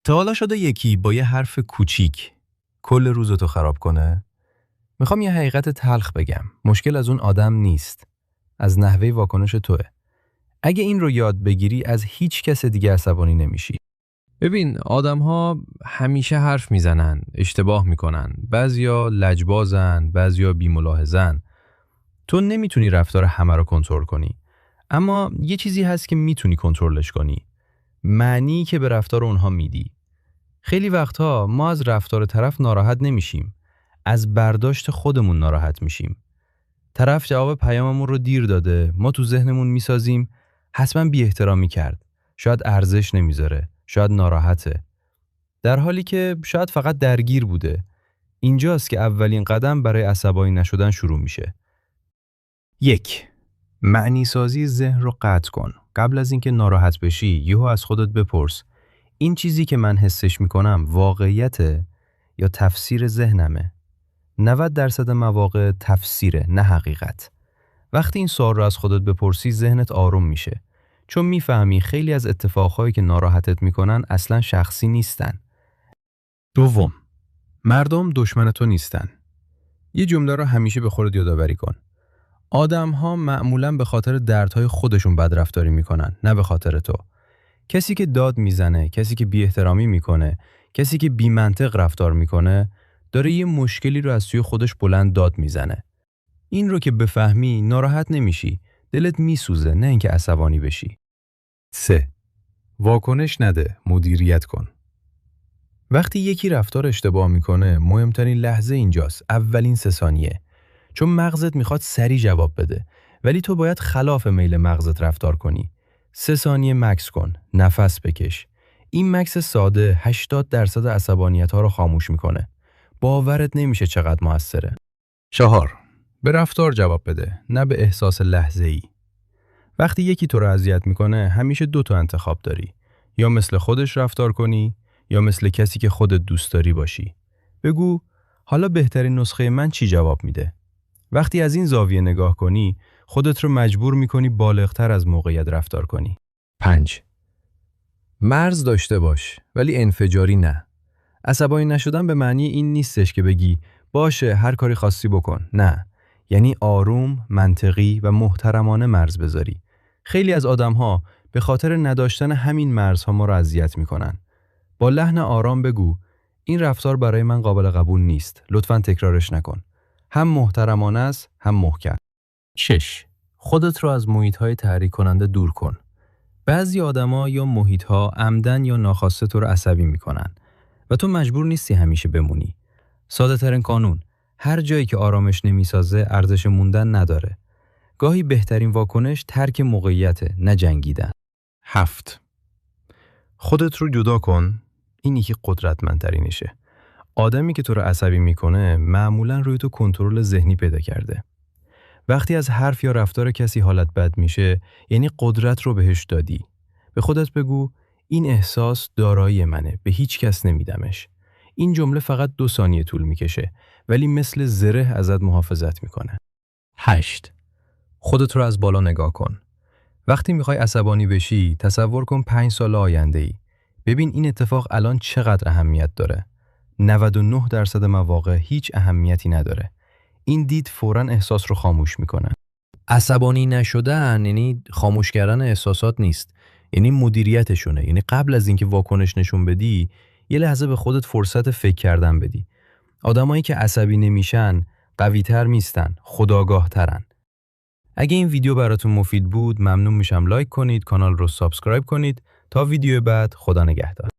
تا حالا شده یکی با یه حرف کوچیک کل روزتو خراب کنه؟ میخوام یه حقیقت تلخ بگم. مشکل از اون آدم نیست. از نحوه واکنش توه. اگه این رو یاد بگیری از هیچ کس دیگه عصبانی نمیشی. ببین آدم‌ها همیشه حرف میزنن، اشتباه میکنن. بعضیا لجبازن، بعضیا بی‌ملاحظه‌ن. تو نمیتونی رفتار همه رو کنترل کنی. اما یه چیزی هست که میتونی کنترلش کنی. معنی که به رفتار اونها میدی. خیلی وقتها ما از رفتار طرف ناراحت نمیشیم. از برداشت خودمون ناراحت میشیم. طرف جواب پیاممون رو دیر داده، ما تو ذهنمون میسازیم حتما بی احترامی کرد. شاید ارزش نمیذاره، شاید ناراحته. در حالی که شاید فقط درگیر بوده. اینجاست که اولین قدم برای عصبانی نشدن شروع میشه. 1. معنی سازی ذهن رو قطع کن. قبل از اینکه ناراحت بشی، یهو از خودت بپرس این چیزی که من حسش میکنم واقعیته یا تفسیر ذهنمه؟ 90% مواقع تفسیره، نه حقیقت. وقتی این سوال رو از خودت بپرسی ذهنت آروم میشه. چون میفهمی خیلی از اتفاقهایی که ناراحتت میکنن اصلا شخصی نیستن. 2. مردم دشمن تو نیستن. یه جمله رو همیشه به خودت یادآوری کن. آدم‌ها معمولاً به خاطر دردهای خودشون بدرفتاری میکنن، نه به خاطر تو. کسی که داد میزنه، کسی که بی احترامی میکنه، کسی که بی منطق رفتار میکنه، داره یه مشکلی رو از سوی خودش بلند داد میزنه. این رو که بفهمی ناراحت نمیشی، دلت میسوزه، نه اینکه عصبانی بشی. 3. واکنش نده، مدیریت کن. وقتی یکی رفتار اشتباه میکنه، مهمترین لحظه اینجاست، اولین 3 ثانیه. چون مغزت میخواد سریع جواب بده، ولی تو باید خلاف میل مغزت رفتار کنی. 3 ثانیه مکث کن، نفس بکش. این مکث ساده 80% عصبانیت ها رو خاموش میکنه. باورت نمیشه چقدر موثره. 4. به رفتار جواب بده، نه به احساس لحظه‌ای. وقتی یکی تو رو اذیت میکنه، همیشه 2 تا انتخاب داری. یا مثل خودش رفتار کنی، یا مثل کسی که خودت دوست داری باشی. بگو حالا بهترین نسخه من چی جواب میده؟ وقتی از این زاویه نگاه کنی، خودت رو مجبور میکنی بالغتر از موقعیت رفتار کنی. 5. مرز داشته باش، ولی انفجاری نه. عصبانی نشدن به معنی این نیستش که بگی باشه هر کاری خاصی بکن. نه. یعنی آروم، منطقی و محترمانه مرز بذاری. خیلی از آدم‌ها به خاطر نداشتن همین مرزها ما رو اذیت میکنن. با لحن آرام بگو این رفتار برای من قابل قبول نیست. لطفاً تکرارش نکن. هم محترمانه است، هم محکم. 6. خودت رو از محیط‌های تحریک کننده دور کن. بعضی آدما یا محیط‌ها عمدن یا ناخواسته تو رو عصبی میکنن و تو مجبور نیستی همیشه بمونی. ساده ترین قانون، هر جایی که آرامش نمیسازه ارزش موندن نداره. گاهی بهترین واکنش ترک موقعیته، نه جنگیدن. 7. خودت رو جدا کن. این یکی قدرتمندترینشه. آدمی که تو رو عصبی میکنه معمولاً روی تو کنترل ذهنی پیدا کرده. وقتی از حرف یا رفتار کسی حالت بد میشه، یعنی قدرت رو بهش دادی. به خودت بگو این احساس دارایی منه، به هیچ کس نمیدمش. این جمله فقط 2 ثانیه طول میکشه، ولی مثل زره ازت محافظت میکنه. 8. خودت رو از بالا نگاه کن. وقتی میخوای عصبانی بشی، تصور کن 5 سال آینده‌ای. ببین این اتفاق الان چقدر اهمیت داره. 99% مواقع هیچ اهمیتی نداره. این دید فوراً احساس رو خاموش میکنه. عصبانی نشدن یعنی خاموش کردن احساسات نیست. یعنی مدیریتشونه. یعنی قبل از اینکه واکنش نشون بدی، یه لحظه به خودت فرصت فکر کردن بدی. آدمایی که عصبی نمیشن، قوی‌تر نیستن، خودآگاه‌ترن. اگه این ویدیو براتون مفید بود، ممنون میشم لایک کنید، کانال رو سابسکرایب کنید. تا ویدیو بعد، خدا نگهدار.